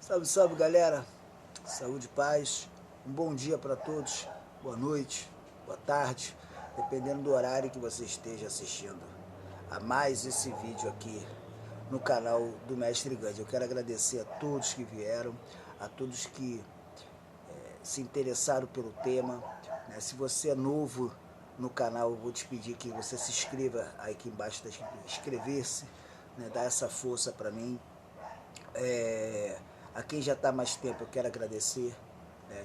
Salve, salve, galera. Saúde e paz. Um bom dia para todos. Boa noite, boa tarde, dependendo do horário que você esteja assistindo a mais esse vídeo aqui no canal do Mestre Gandhi. Eu quero agradecer a todos que vieram, a todos que se interessaram pelo tema. Se você é novo no canal, eu vou te pedir que você se inscreva aí aqui embaixo, está escrito inscrever-se, dá essa força para mim. A quem já está mais tempo eu quero agradecer,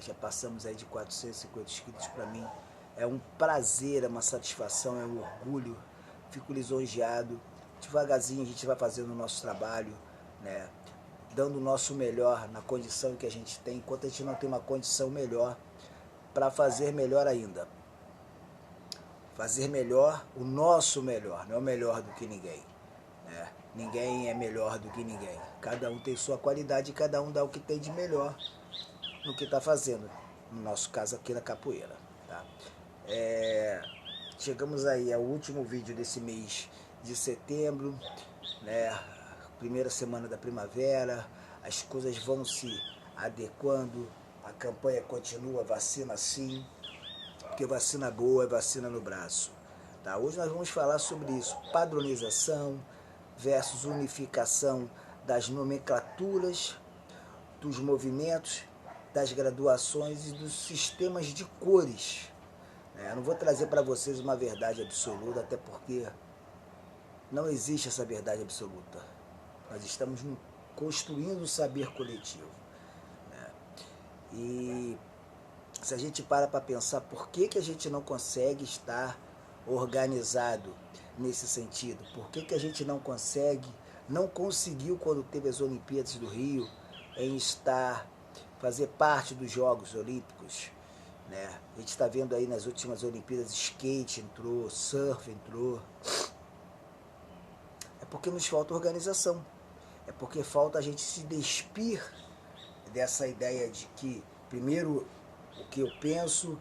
já passamos aí de 450 inscritos. Para mim é um prazer, é uma satisfação, é um orgulho, fico lisonjeado. Devagarzinho a gente vai fazendo o nosso trabalho, dando o nosso melhor na condição que a gente tem, enquanto a gente não tem uma condição melhor, para fazer melhor ainda. Fazer melhor, o nosso melhor, não é o melhor do que ninguém. Ninguém é melhor do que ninguém. Cada um tem sua qualidade e cada um dá o que tem de melhor no que está fazendo. No nosso caso aqui na capoeira. Tá? Chegamos aí ao último vídeo desse mês de setembro, primeira semana da primavera, as coisas vão se adequando, a campanha continua, vacina sim, porque vacina boa é vacina no braço. Tá? Hoje nós vamos falar sobre isso, padronização versus unificação das nomenclaturas, dos movimentos, das graduações e dos sistemas de cores. Eu não vou trazer para vocês uma verdade absoluta, até porque não existe essa verdade absoluta. Nós estamos construindo um saber coletivo. E se a gente para pensar por que a gente não consegue estar organizado nesse sentido, por que a gente não conseguiu quando teve as Olimpíadas do Rio, em fazer parte dos Jogos Olímpicos. A gente está vendo aí nas últimas Olimpíadas, skate entrou, surf entrou. É porque nos falta organização, é porque falta a gente se despir dessa ideia de que primeiro o que eu penso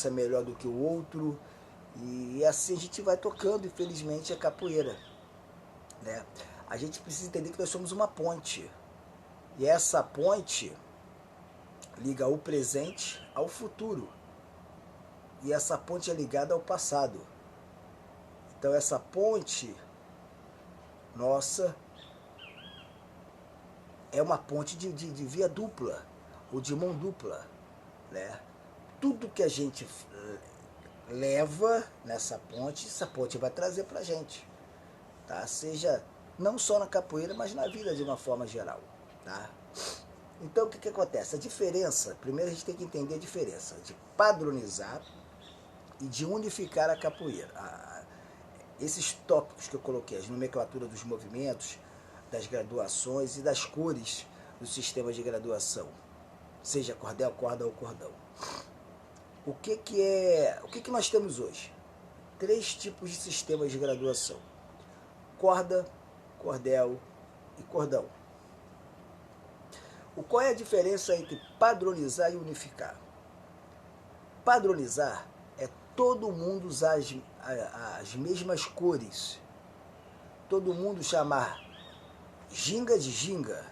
é melhor do que o outro, e assim a gente vai tocando, infelizmente, a capoeira. A gente precisa entender que nós somos uma ponte, e essa ponte liga o presente ao futuro, e essa ponte é ligada ao passado. Então essa ponte nossa é uma ponte de via dupla, ou de mão dupla. Tudo que a gente leva nessa ponte, essa ponte vai trazer pra gente, tá? Seja não só na capoeira, mas na vida de uma forma geral, tá? Então o que acontece? A diferença, primeiro a gente tem que entender a diferença de padronizar e de unificar a capoeira. Esses tópicos que eu coloquei, as nomenclaturas dos movimentos, das graduações e das cores do sistema de graduação, seja cordel, corda ou cordão. O que nós temos hoje? 3 tipos de sistemas de graduação: corda, cordel e cordão. Qual é a diferença entre padronizar e unificar? Padronizar é todo mundo usar as mesmas cores, todo mundo chamar ginga de ginga,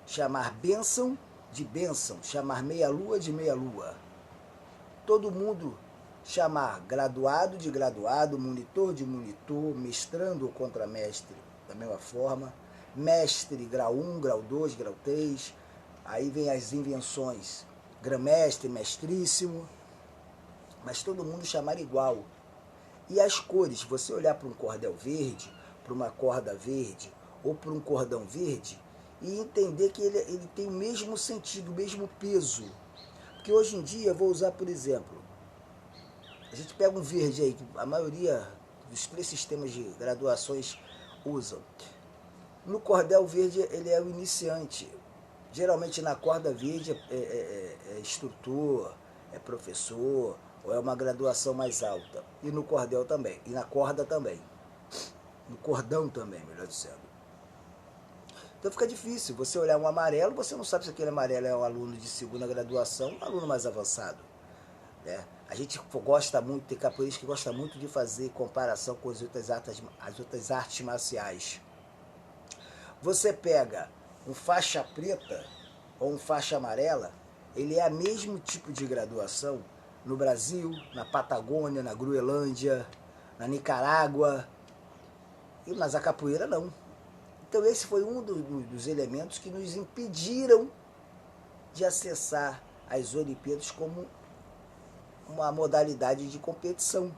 chamar bênção de bênção, chamar meia-lua de meia-lua. Todo mundo chamar graduado de graduado, monitor de monitor, mestrando ou contramestre da mesma forma, mestre grau 1, grau 2, grau 3, aí vem as invenções, grã-mestre, mestríssimo, mas todo mundo chamar igual. E as cores, você olhar para um cordel verde, para uma corda verde ou para um cordão verde e entender que ele tem o mesmo sentido, o mesmo peso. Porque hoje em dia, eu vou usar por exemplo, a gente pega um verde aí, que a maioria dos 3 sistemas de graduações usam. No cordel verde ele é o iniciante. Geralmente na corda verde é instrutor, é professor, ou é uma graduação mais alta. E no cordel também, e na corda também. No cordão também, melhor dizendo. Então fica difícil, você olhar um amarelo, você não sabe se aquele amarelo é um aluno de segunda graduação ou um aluno mais avançado. A gente gosta muito, tem capoeiristas que gostam muito de fazer comparação com as outras artes marciais. Você pega um faixa preta ou um faixa amarela, ele é o mesmo tipo de graduação no Brasil, na Patagônia, na Groenlândia, na Nicarágua, mas a capoeira não. Então esse foi um dos elementos que nos impediram de acessar as Olimpíadas como uma modalidade de competição.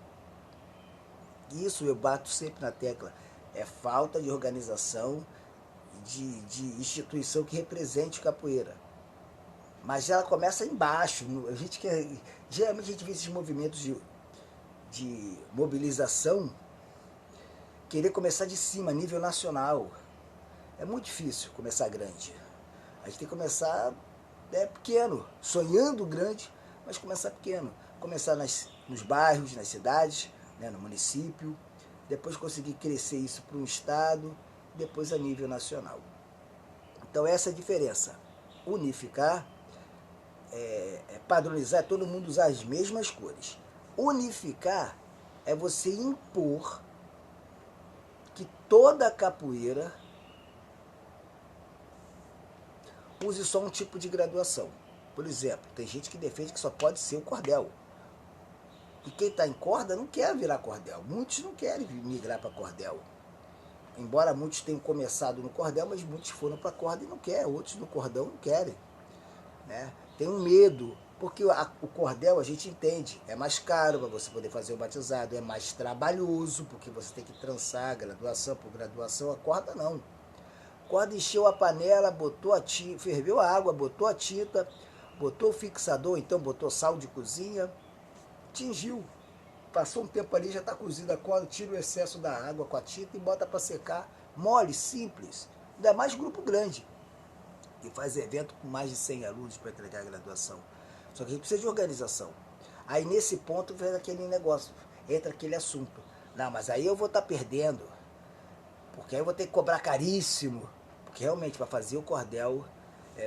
Isso eu bato sempre na tecla. É falta de organização, de instituição que represente capoeira. Mas ela começa embaixo. Geralmente a gente vê esses movimentos de mobilização querer começar de cima, a nível nacional. É muito difícil começar grande. A gente tem que começar pequeno, sonhando grande, mas começar pequeno. Começar nos bairros, nas cidades, né, no município, depois conseguir crescer isso para um estado, depois a nível nacional. Então essa é a diferença. Unificar, padronizar, é todo mundo usar as mesmas cores. Unificar é você impor que toda a capoeira use só um tipo de graduação. Por exemplo, tem gente que defende que só pode ser o cordel. E quem está em corda não quer virar cordel. Muitos não querem migrar para cordel. Embora muitos tenham começado no cordel, mas muitos foram para a corda e não querem. Outros no cordão não querem. Né? Tem um medo, porque o cordel a gente entende. É mais caro para você poder fazer o batizado, é mais trabalhoso, porque você tem que trançar graduação por graduação. A corda não. A corda encheu a panela, botou a tinta, ferveu a água, botou a tinta, botou o fixador, então botou sal de cozinha, tingiu. Passou um tempo ali, já está cozida a corda, tira o excesso da água com a tinta e bota para secar. Mole, simples. Ainda mais grupo grande, que faz evento com mais de 100 alunos para entregar a graduação. Só que a gente precisa de organização. Aí nesse ponto vem aquele negócio, entra aquele assunto. Não, mas aí eu vou estar perdendo, porque aí eu vou ter que cobrar caríssimo. Porque realmente para fazer o cordel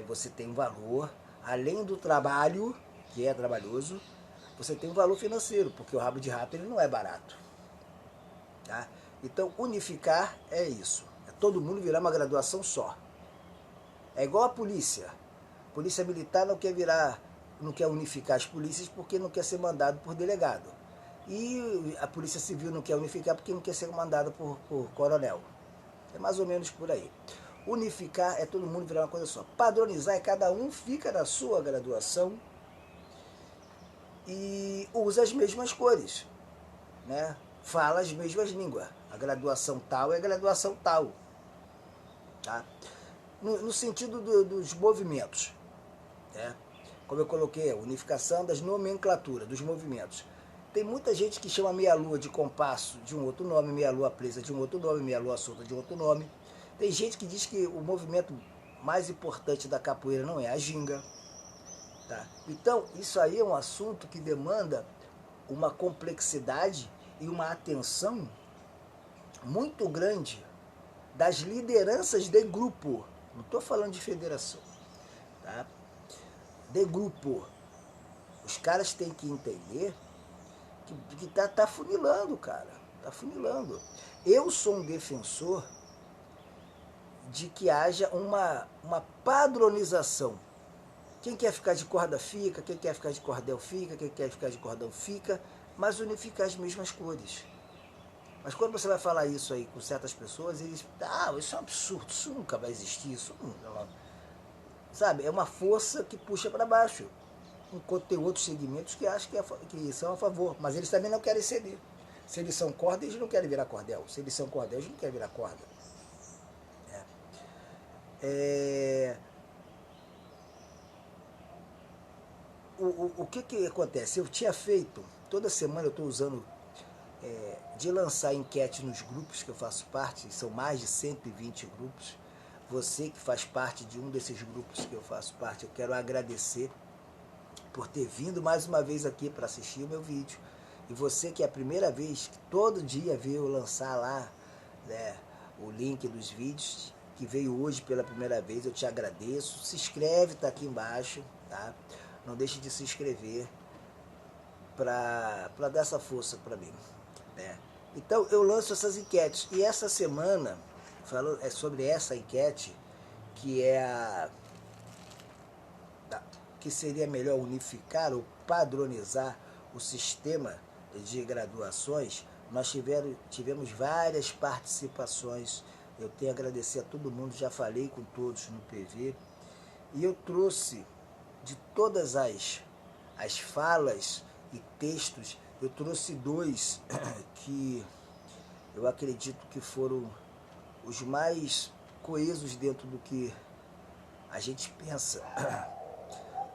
você tem um valor, além do trabalho, que é trabalhoso, você tem um valor financeiro, porque o rabo de rato ele não é barato. Tá? Então unificar é isso, é todo mundo virar uma graduação só. É igual a polícia. A polícia militar não quer unificar as polícias porque não quer ser mandado por delegado. E a polícia civil não quer unificar porque não quer ser mandada por coronel. É mais ou menos por aí. Unificar é todo mundo virar uma coisa só. Padronizar é cada um fica na sua graduação e usa as mesmas cores, né? Fala as mesmas línguas. A graduação tal é a graduação tal. Tá? No sentido dos movimentos, né? Como eu coloquei, a unificação das nomenclaturas, dos movimentos. Tem muita gente que chama meia-lua de compasso de um outro nome, meia-lua presa de um outro nome, meia-lua solta de um outro nome. Tem gente que diz que o movimento mais importante da capoeira não é a ginga. Tá? Então, isso aí é um assunto que demanda uma complexidade e uma atenção muito grande das lideranças de grupo. Não estou falando de federação. Tá? De grupo. Os caras têm que entender que tá funilando, cara. Tá funilando. Eu sou um defensor de que haja uma padronização. Quem quer ficar de corda fica, quem quer ficar de cordel fica, quem quer ficar de cordão fica, mas unificar as mesmas cores. Mas quando você vai falar isso aí com certas pessoas, eles isso é um absurdo, isso nunca vai existir, isso não, sabe? É uma força que puxa para baixo. Enquanto tem outros segmentos que acham que são a favor, mas eles também não querem ceder. Se eles são corda, eles não querem virar cordel. Se eles são cordel, eles não querem virar corda. O que acontece? Eu tinha feito, toda semana eu estou usando de lançar enquete nos grupos que eu faço parte, são mais de 120 grupos. Você que faz parte de um desses grupos que eu faço parte, eu quero agradecer por ter vindo mais uma vez aqui para assistir o meu vídeo. E você que é a primeira vez, que todo dia vê eu lançar lá, né, o link dos vídeos, que veio hoje pela primeira vez, eu te agradeço. Se inscreve, tá aqui embaixo, tá? Não deixe de se inscrever para dar essa força para mim, né? Então eu lanço essas enquetes, e essa semana, falando sobre essa enquete, que é que seria melhor unificar ou padronizar o sistema de graduações. Nós tivemos várias participações. Eu tenho a agradecer a todo mundo, já falei com todos no PV. E eu trouxe de todas as falas e textos, eu trouxe 2 que eu acredito que foram os mais coesos dentro do que a gente pensa.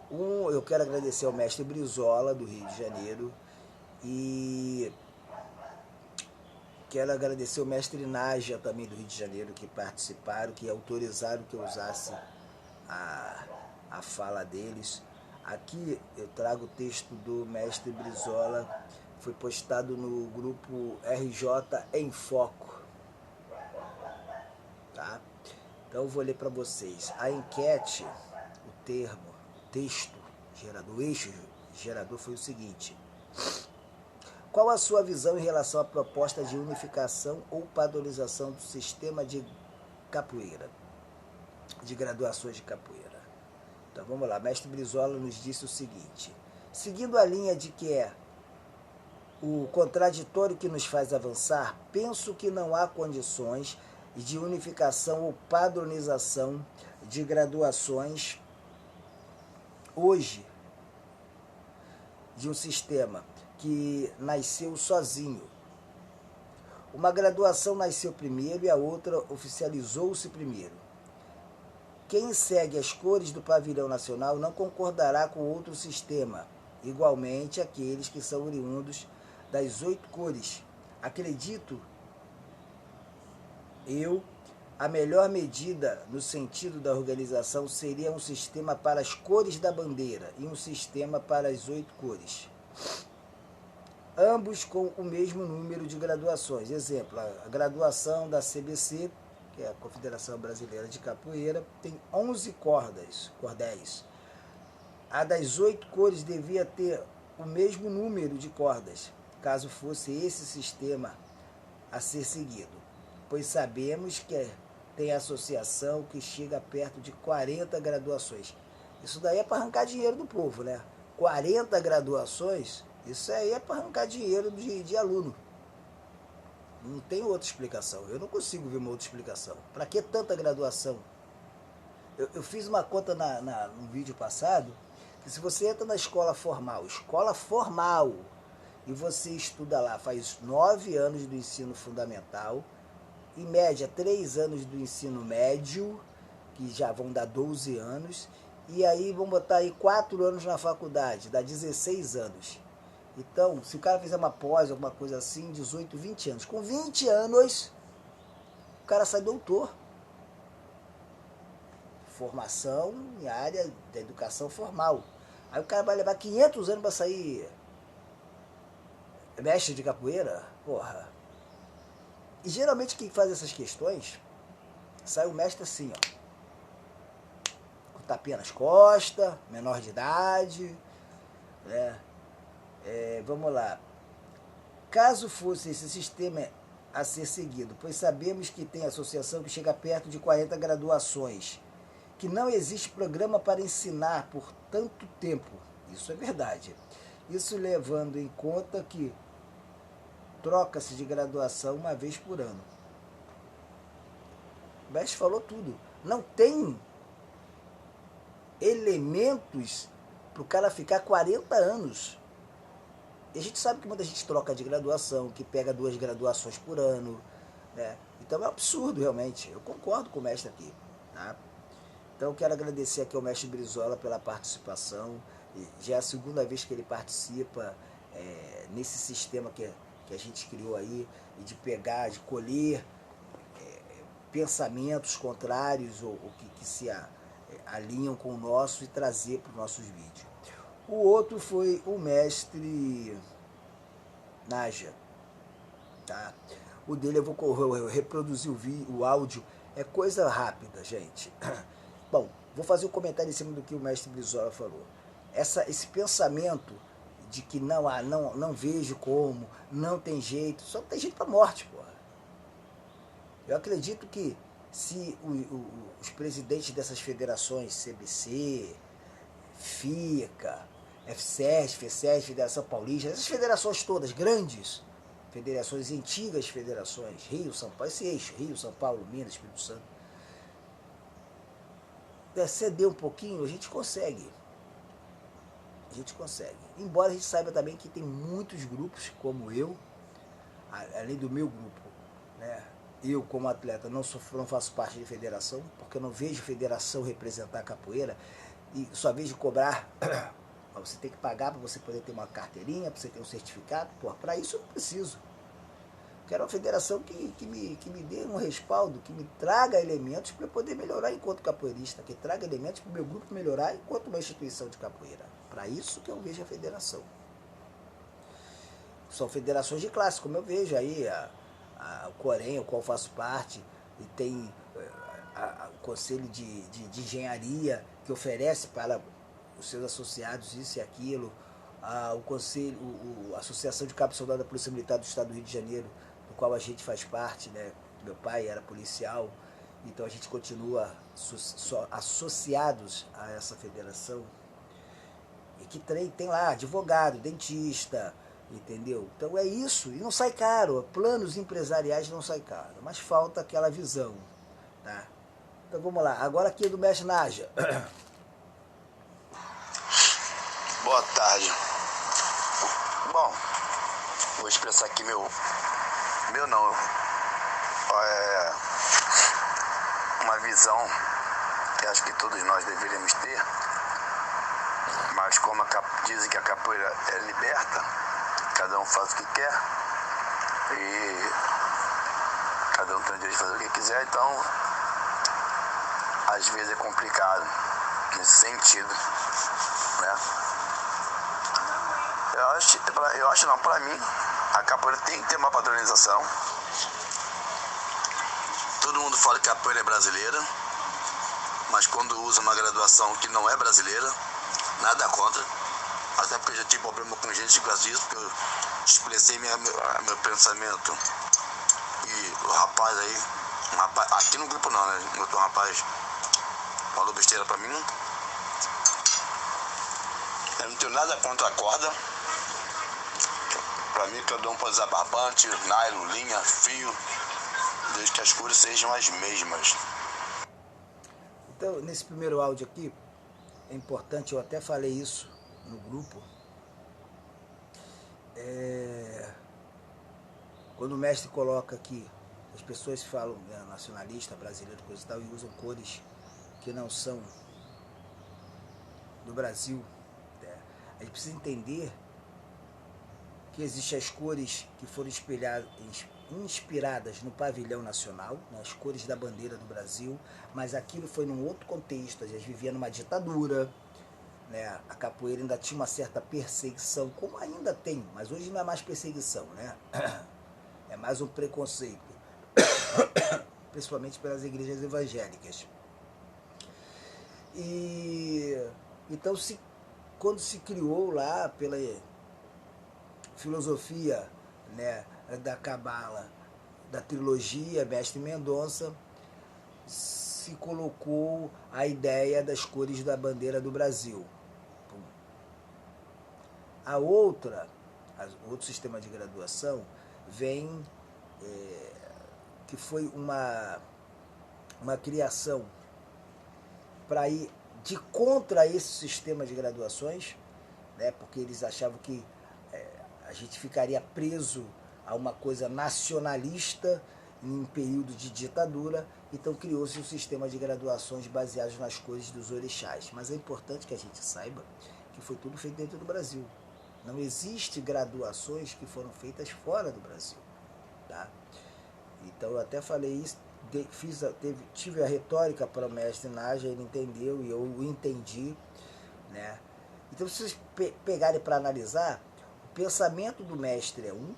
Eu quero agradecer ao mestre Brizola, do Rio de Janeiro, e quero agradecer ao mestre Nájia, também do Rio de Janeiro, que participaram, que autorizaram que eu usasse a fala deles. Aqui eu trago o texto do mestre Brizola, foi postado no grupo RJ em Foco. Tá? Então eu vou ler para vocês. A enquete, o texto gerador, o eixo gerador foi o seguinte: qual a sua visão em relação à proposta de unificação ou padronização do sistema de capoeira, de graduações de capoeira? Então vamos lá, mestre Brizola nos disse o seguinte: seguindo a linha de que é o contraditório que nos faz avançar, penso que não há condições de unificação ou padronização de graduações hoje, de um sistema que nasceu sozinho. Uma graduação nasceu primeiro e a outra oficializou-se primeiro. Quem segue as cores do pavilhão nacional não concordará com outro sistema, igualmente aqueles que são oriundos das 8 cores. Acredito a melhor medida no sentido da organização seria um sistema para as cores da bandeira e um sistema para as 8 cores, ambos com o mesmo número de graduações. Exemplo, a graduação da CBC, que é a Confederação Brasileira de Capoeira, tem 11 cordéis. A das 8 cores devia ter o mesmo número de cordas, caso fosse esse sistema a ser seguido, pois sabemos que tem associação que chega perto de 40 graduações. Isso daí é para arrancar dinheiro do povo, né? 40 graduações, isso aí é para arrancar dinheiro de aluno. Não tem outra explicação. Eu não consigo ver uma outra explicação. Para que tanta graduação? Eu fiz uma conta no vídeo passado, que se você entra na escola formal, e você estuda lá, faz 9 anos do ensino fundamental, em média 3 anos do ensino médio, que já vão dar 12 anos, e aí vamos botar aí 4 anos na faculdade, dá 16 anos. Então, se o cara fizer uma pós, alguma coisa assim, 18, 20 anos. Com 20 anos, o cara sai doutor. Formação em área da educação formal. Aí o cara vai levar 500 anos para sair mestre de capoeira? Porra. E geralmente quem faz essas questões, sai o mestre assim, ó. Com tapinha nas costas, menor de idade, né? Vamos lá. Caso fosse esse sistema a ser seguido, pois sabemos que tem associação que chega perto de 40 graduações, que não existe programa para ensinar por tanto tempo. Isso é verdade. Isso levando em conta que troca-se de graduação uma vez por ano. O mestre falou tudo. Não tem elementos para o cara ficar 40 anos. E a gente sabe que muita gente troca de graduação, que pega 2 graduações por ano, né? Então é um absurdo, realmente. Eu concordo com o mestre aqui, tá? Então eu quero agradecer aqui ao mestre Brizola pela participação. Já é a segunda vez que ele participa nesse sistema que a gente criou aí, e de pegar, de colher pensamentos contrários ou que se alinham com o nosso e trazer para os nossos vídeos. O outro foi o mestre Nájia, tá? O dele eu vou reproduzir o áudio, é coisa rápida, gente. Bom, vou fazer um comentário em cima do que o mestre Brizola falou. Esse pensamento de que não vejo como, não tem jeito, só tem jeito para morte, porra. Eu acredito que se os presidentes dessas federações, CBC, FICA, FCES, FECES, Federação Paulista, essas federações todas grandes, federações antigas, federações, Rio, São Paulo, esse eixo, Rio, São Paulo, Minas, Espírito Santo, ceder um pouquinho, a gente consegue. A gente consegue. Embora a gente saiba também que tem muitos grupos como eu, além do meu grupo, né? Eu, como atleta, não faço parte de federação, porque eu não vejo federação representar a capoeira e só vejo cobrar. Você tem que pagar para você poder ter uma carteirinha, para você ter um certificado. Para isso eu não preciso. Quero uma federação que me dê um respaldo, que me traga elementos para eu poder melhorar enquanto capoeirista, que traga elementos para o meu grupo melhorar enquanto uma instituição de capoeira. Para isso que eu vejo a federação. São federações de classe, como eu vejo aí, o Corém, o qual faço parte, e tem o Conselho de Engenharia, que oferece para os seus associados isso e aquilo, o Conselho, a Associação de Cabo Soldado da Polícia Militar do Estado do Rio de Janeiro, do qual a gente faz parte, né? Meu pai era policial, então a gente continua associados a essa federação, e que tem lá advogado, dentista, entendeu? Então é isso, e não sai caro, planos empresariais não sai caro, mas falta aquela visão, tá? Então vamos lá, agora aqui é do mestre Nájia. Boa tarde. Bom, vou expressar aqui uma visão que acho que todos nós deveríamos ter, mas como dizem que a capoeira é liberta, cada um faz o que quer e cada um tem o direito de fazer o que quiser, então às vezes é complicado nesse sentido, né? Para mim, a capoeira tem que ter uma padronização. Todo mundo fala que a capoeira é brasileira, mas quando usa uma graduação que não é brasileira, nada contra. Até porque eu já tive problema com gente que faz isso, porque eu expressei meu pensamento. E o rapaz aí, aqui no grupo não, né? Outro rapaz falou besteira pra mim. Eu não tenho nada contra a corda. Pra mim, cada um pode usar barbante, nylon, linha, fio, desde que as cores sejam as mesmas. Então, nesse primeiro áudio aqui, é importante, eu até falei isso no grupo, quando o mestre coloca aqui, as pessoas falam, né, nacionalista, brasileiro, coisa e tal, e usam cores que não são do Brasil, né? A gente precisa entender que existem as cores que foram inspiradas no pavilhão nacional, nas cores da bandeira do Brasil, mas aquilo foi num outro contexto, a gente vivia numa ditadura, né? A capoeira ainda tinha uma certa perseguição, como ainda tem, mas hoje não é mais perseguição, né? É mais um preconceito, principalmente pelas igrejas evangélicas. E então, quando se criou lá pela filosofia, né, da Cabala, da trilogia Mestre Mendonça, se colocou a ideia das cores da bandeira do Brasil. Outro sistema de graduação vem, que foi uma criação para ir de contra esse sistema de graduações, né, porque eles achavam que a gente ficaria preso a uma coisa nacionalista em um período de ditadura, então criou-se um sistema de graduações baseados nas cores dos orixás. Mas é importante que a gente saiba que foi tudo feito dentro do Brasil. Não existe graduações que foram feitas fora do Brasil, tá? Então eu até falei isso, tive a retórica para o mestre Nájia, ele entendeu e eu entendi, né? Então se vocês pegarem para analisar, o pensamento do mestre é um,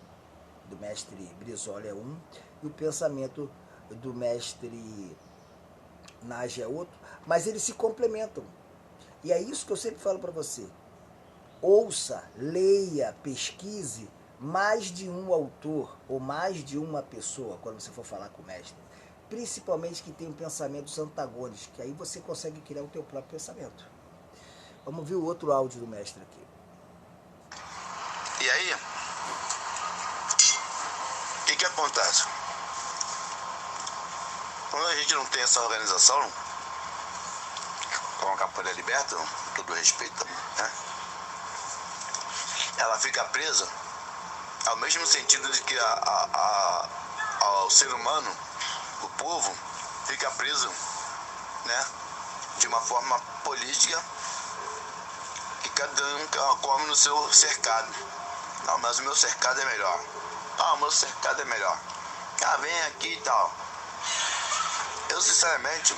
do mestre Brizola é um, e o pensamento do mestre Nájia é outro, mas eles se complementam. E é isso que eu sempre falo para você. Ouça, leia, pesquise mais de um autor ou mais de uma pessoa quando você for falar com o mestre. principalmente que tem pensamentos antagônicos, que aí você consegue criar o teu próprio pensamento. Vamos ver o outro áudio do mestre aqui. E aí, o que acontece? Quando a gente não tem essa organização, com a Capoeira Liberta, com todo respeito, né? Ela fica presa ao mesmo sentido de que ao ser humano, o povo, fica preso, né, de uma forma política, que cada um come no seu cercado. Não, mas o meu cercado é melhor. Ah, o meu cercado é melhor. Ah, vem aqui e tal. Eu, sinceramente,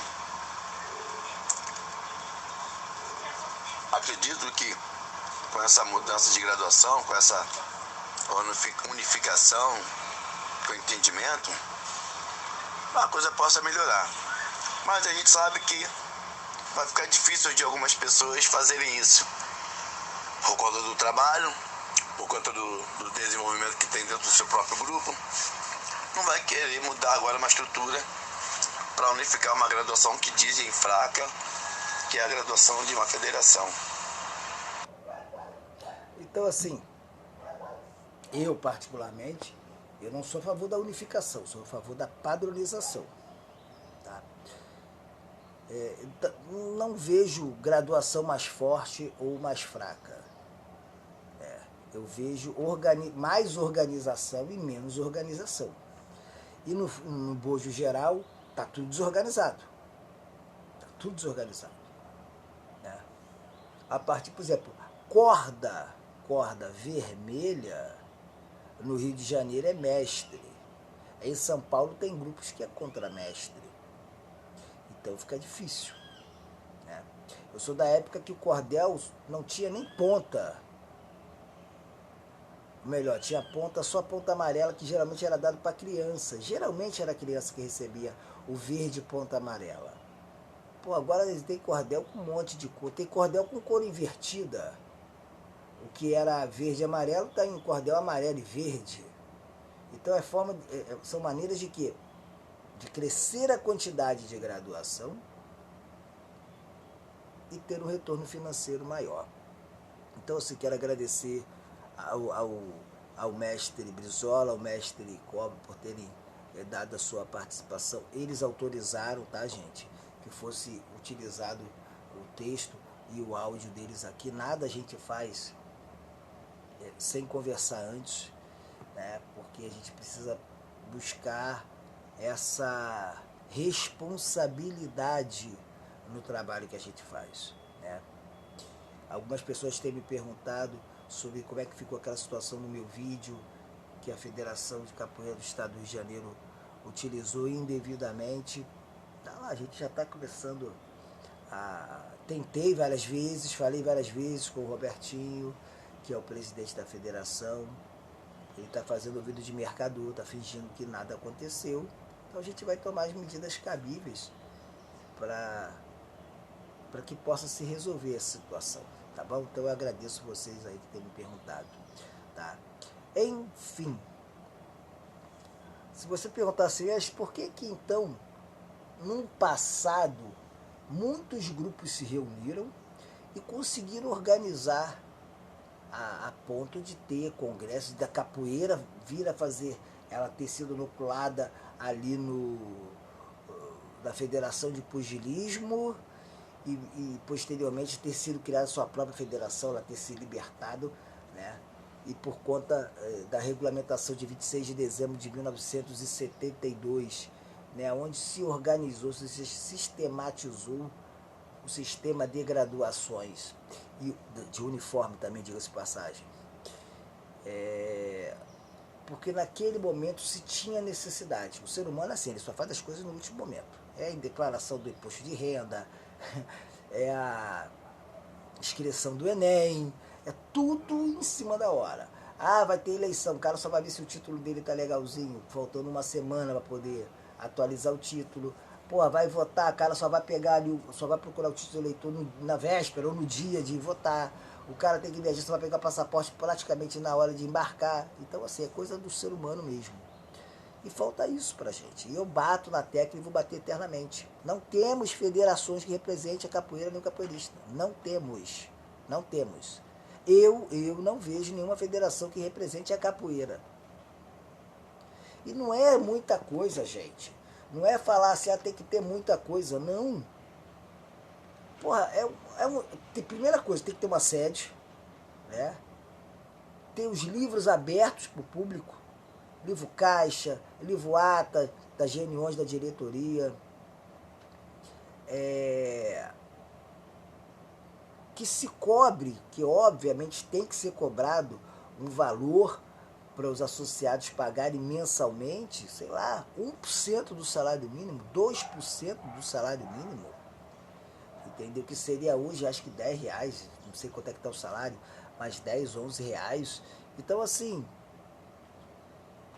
acredito que com essa mudança de graduação, com essa unificação, com entendimento, a coisa possa melhorar. Mas a gente sabe que vai ficar difícil de algumas pessoas fazerem isso. Por conta do trabalho, por conta do desenvolvimento que tem dentro do seu próprio grupo. Não vai querer mudar agora uma estrutura para unificar uma graduação que dizem fraca, que é a graduação de uma federação. Então, assim, eu particularmente, eu não sou a favor da unificação, sou a favor da padronização. Tá? Não vejo graduação mais forte ou mais fraca. Eu vejo mais organização e menos organização. E no bojo geral, está tudo desorganizado. Está tudo desorganizado. Né? A partir, por exemplo, corda vermelha, no Rio de Janeiro é mestre. Em São Paulo tem grupos que é contra mestre. Então fica difícil. Né? Eu sou da época que o cordel não tinha nem ponta. Melhor, tinha ponta, só ponta amarela, que geralmente era dado para criança. Geralmente era a criança que recebia o verde ponta amarela. Pô, agora tem cordel com um monte de cor. Tem cordel com cor invertida. O que era verde e amarelo está em cordel amarelo e verde. Então são maneiras de quê? De crescer a quantidade de graduação e ter um retorno financeiro maior. Então, eu quero agradecer ao mestre Brizola, ao mestre Cobra, por terem dado a sua participação. Eles autorizaram, tá, gente, que fosse utilizado o texto e o áudio deles aqui. Nada a gente faz sem conversar antes, né, porque a gente precisa buscar essa responsabilidade no trabalho que a gente faz. Né? Algumas pessoas têm me perguntado sobre como é que ficou aquela situação no meu vídeo, que a Federação de Capoeira do Estado do Rio de Janeiro utilizou indevidamente. Tá lá, a gente já está começando Tentei várias vezes, falei várias vezes com o Robertinho, que é o presidente da federação. Ele está fazendo ouvido de mercador, está fingindo que nada aconteceu. Então a gente vai tomar as medidas cabíveis para que possa se resolver essa situação. Tá bom? Então eu agradeço vocês aí que têm me perguntado. Tá? Enfim, se você perguntar assim, mas por que então, num passado, muitos grupos se reuniram e conseguiram organizar a ponto de ter congressos da capoeira vir a fazer, ela ter sido inoculada ali na Federação de Pugilismo e posteriormente ter sido criada sua própria federação, ela ter se libertado, né? E por conta da regulamentação de 26 de dezembro de 1972, né, onde se organizou, se sistematizou o sistema de graduações e de uniforme também, diga-se de passagem. Porque naquele momento se tinha necessidade. O ser humano, assim, ele só faz as coisas no último momento. É a declaração do imposto de renda, é a inscrição do Enem, é tudo em cima da hora. Ah, vai ter eleição, o cara só vai ver se o título dele tá legalzinho, faltando uma semana para poder atualizar o título. Pô, vai votar, o cara só vai pegar ali, só vai procurar o título do eleitor na véspera ou no dia de votar. O cara tem que viajar, só vai pegar passaporte praticamente na hora de embarcar. Então, assim, é coisa do ser humano mesmo. E falta isso pra gente. E eu bato na tecla e vou bater eternamente. Não temos federações que representem a capoeira nem o capoeirista. Não temos. Não temos. Eu não vejo nenhuma federação que represente a capoeira. E não é muita coisa, gente. Não é falar assim, tem que ter muita coisa. Não. Porra, primeira coisa, tem que ter uma sede, né? Ter os livros abertos para o público. Livro caixa, livro ata das reuniões da diretoria. Que se cobre, que obviamente tem que ser cobrado um valor para os associados pagarem mensalmente, sei lá, 1% do salário mínimo, 2% do salário mínimo, entendeu? Que seria hoje, acho que R$10, não sei quanto é que está o salário, mas 10, 11 reais. Então, assim,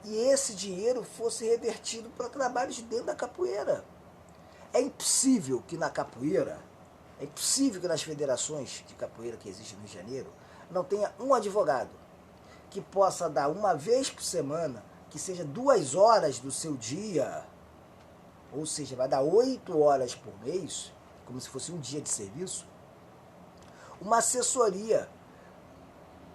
e esse dinheiro fosse revertido para trabalhos dentro da capoeira. É impossível que na capoeira, é impossível que nas federações de capoeira que existem no Rio de Janeiro, não tenha um advogado que possa dar uma vez por semana, que seja 2 horas do seu dia, ou seja, vai dar 8 horas por mês, como se fosse um dia de serviço, uma assessoria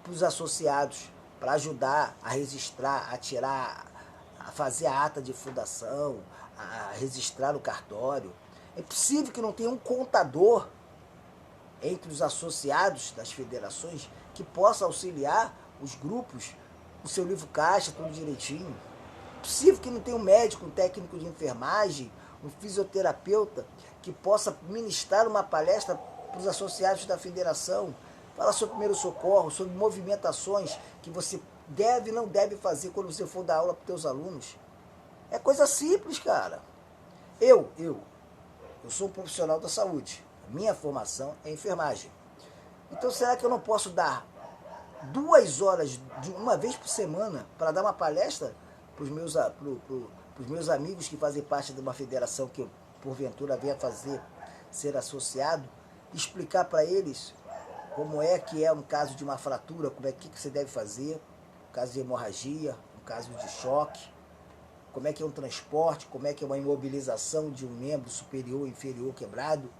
para os associados, para ajudar a registrar, a tirar, a fazer a ata de fundação, a registrar o cartório. É possível que não tenha um contador entre os associados das federações que possa auxiliar os grupos, o seu livro caixa, tudo direitinho. É possível que não tenha um médico, um técnico de enfermagem, um fisioterapeuta que possa ministrar uma palestra para os associados da federação, falar sobre primeiro socorro, sobre movimentações que você deve e não deve fazer quando você for dar aula para os seus alunos. É coisa simples, cara. Eu sou um profissional da saúde. Minha formação é enfermagem. Então será que eu não posso dar 2 horas de uma vez por semana para dar uma palestra para os meus amigos que fazem parte de uma federação que eu, porventura, venha ser associado, explicar para eles como é que é um caso de uma fratura, como é que você deve fazer, um caso de hemorragia, um caso de choque, como é que é um transporte, como é que é uma imobilização de um membro superior ou inferior quebrado.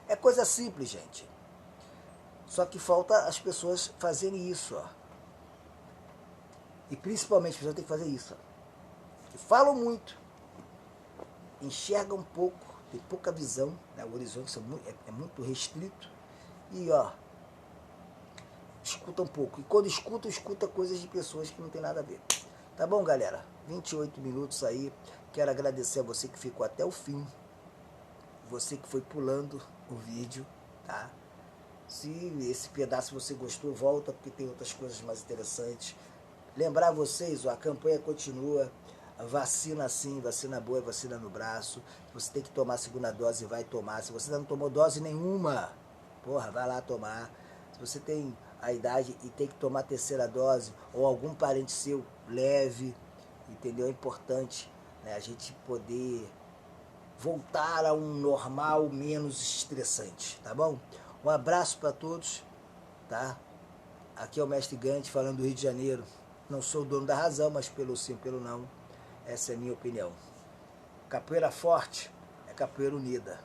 É coisa simples, gente. Só que falta as pessoas fazerem isso, ó. E principalmente as pessoas têm que fazer isso, ó. Que falam muito, enxergam pouco, tem pouca visão, né? O horizonte é muito restrito. E, ó, escuta um pouco. E quando escuta coisas de pessoas que não tem nada a ver. Tá bom, galera? 28 minutos aí. Quero agradecer a você que ficou até o fim. Você que foi pulando o vídeo, tá? Se esse pedaço você gostou, volta, porque tem outras coisas mais interessantes. Lembrar vocês, ó, a campanha continua. A vacina sim, vacina boa, vacina no braço. Você tem que tomar a segunda dose, vai tomar. Se você ainda não tomou dose nenhuma, porra, vai lá tomar. Se você tem a idade e tem que tomar a terceira dose, ou algum parente seu, leve, entendeu? É importante, né, a gente poder voltar a um normal menos estressante, tá bom? Um abraço para todos, tá? Aqui é o Mestre Gante falando do Rio de Janeiro. Não sou o dono da razão, mas pelo sim, pelo não, essa é a minha opinião. Capoeira forte é capoeira unida.